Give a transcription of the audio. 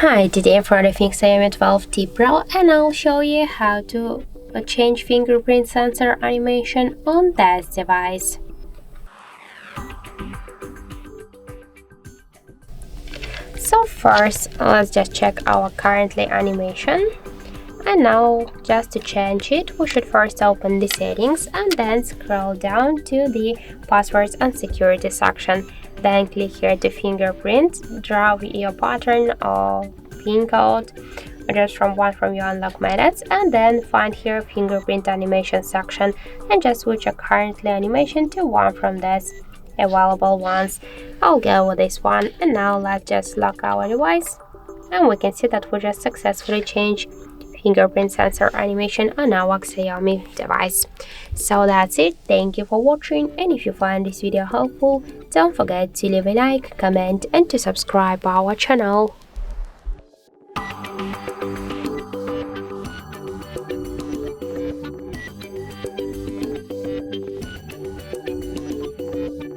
Hi, today I'm for the XIAOMI 12T Pro and I'll show you how to change fingerprint sensor animation on this device. So first, let's just check our currently animation. And now, just to change it, we should first open the settings and then scroll down to the passwords and security section. Then click here to fingerprint, draw your pattern or pin code or just one from your unlock methods, and then find here fingerprint animation section and just switch your currently animation to one from this available ones. I'll go with this one, and now let's just lock our device and we can see that we just successfully changed fingerprint sensor animation on our XIAOMI device. So that's it. Thank you for watching, and if you find this video helpful, don't forget to leave a like, comment and to subscribe our channel.